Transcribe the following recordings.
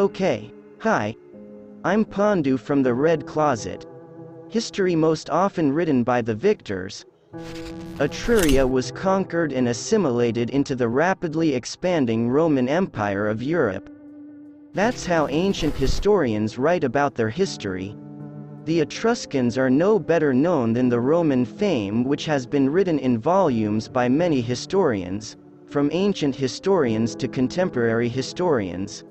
Okay, hi. I'm Pandu from the Red Closet. History most often written by the victors. Etruria was conquered and assimilated into the rapidly expanding Roman Empire of Europe. That's how ancient historians write about their history. The Etruscans are no better known than the Roman fame, which has been written in volumes by many historians, from ancient historians to contemporary historians.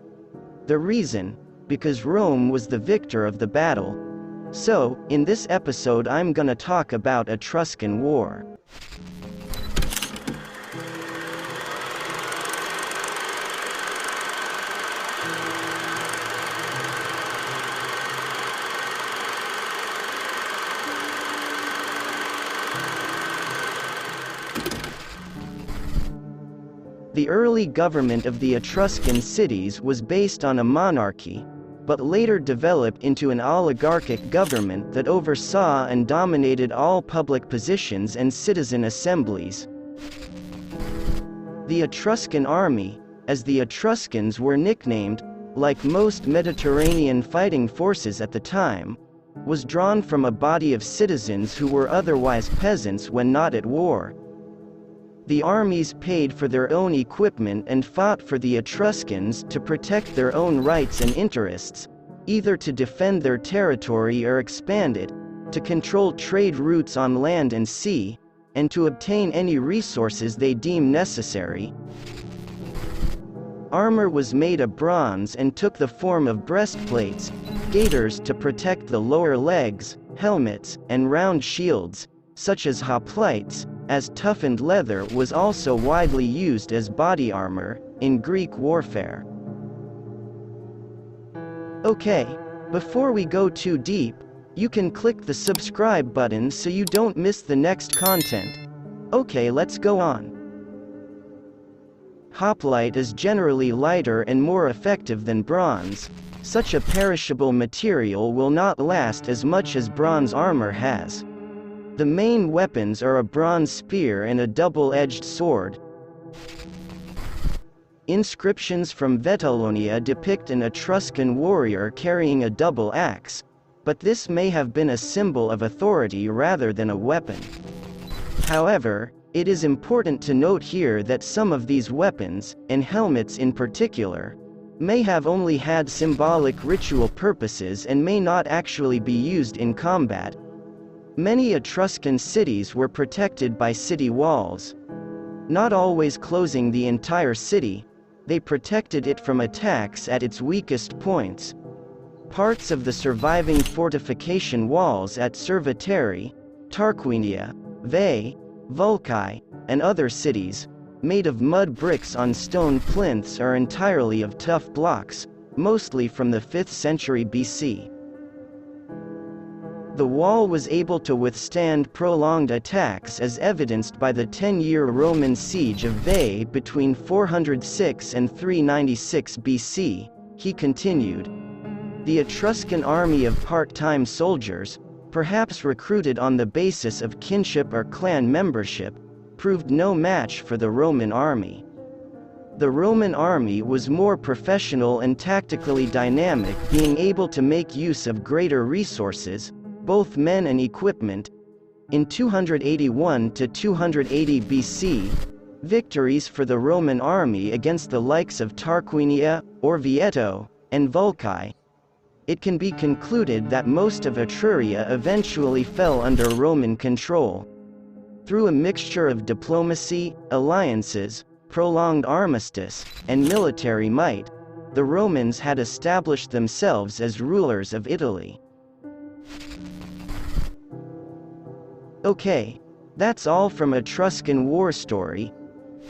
The reason? Because Rome was the victor of the battle. So, in this episode I'm gonna talk about Etruscan War. The early government of the Etruscan cities was based on a monarchy, but later developed into an oligarchic government that oversaw and dominated all public positions and citizen assemblies. The Etruscan army, as the Etruscans were nicknamed, like most Mediterranean fighting forces at the time, was drawn from a body of citizens who were otherwise peasants when not at war. The armies paid for their own equipment and fought for the Etruscans to protect their own rights and interests, either to defend their territory or expand it, to control trade routes on land and sea, and to obtain any resources they deemed necessary. Armor was made of bronze and took the form of breastplates, gaiters to protect the lower legs, helmets, and round shields, such as hoplites, as toughened leather was also widely used as body armor in Greek warfare. Okay, before we go too deep, you can click the subscribe button so you don't miss the next content. Okay, let's go on. Hoplite is generally lighter and more effective than bronze. Such a perishable material will not last as much as bronze armor has. The main weapons are a bronze spear and a double-edged sword. Inscriptions from Vetulonia depict an Etruscan warrior carrying a double axe, but this may have been a symbol of authority rather than a weapon. However, it is important to note here that some of these weapons, and helmets in particular, may have only had symbolic ritual purposes and may not actually be used in combat. Many Etruscan cities were protected by city walls. Not always closing the entire city, they protected it from attacks at its weakest points. Parts of the surviving fortification walls at Cerveteri, Tarquinia, Veii, Vulcae, and other cities, made of mud bricks on stone plinths are entirely of tough blocks, mostly from the 5th century BC. The wall was able to withstand prolonged attacks as evidenced by the 10-year Roman siege of Veii between 406 and 396 BC, he continued. The Etruscan army of part-time soldiers, perhaps recruited on the basis of kinship or clan membership, proved no match for the Roman army. The Roman army was more professional and tactically dynamic, being able to make use of greater resources, both men and equipment. In 281 to 280 BC, victories for the Roman army against the likes of Tarquinia, Orvieto, and Vulcae. It can be concluded that most of Etruria eventually fell under Roman control. Through a mixture of diplomacy, alliances, prolonged armistice, and military might, the Romans had established themselves as rulers of Italy. Okay, that's all from Etruscan War Story.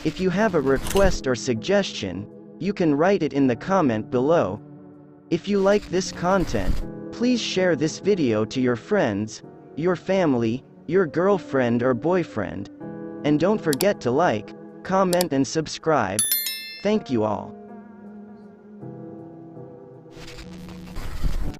If you have a request or suggestion, you can write it in the comment below. If you like this content, please share this video to your friends, your family, your girlfriend or boyfriend. And don't forget to like, comment and subscribe. Thank you all.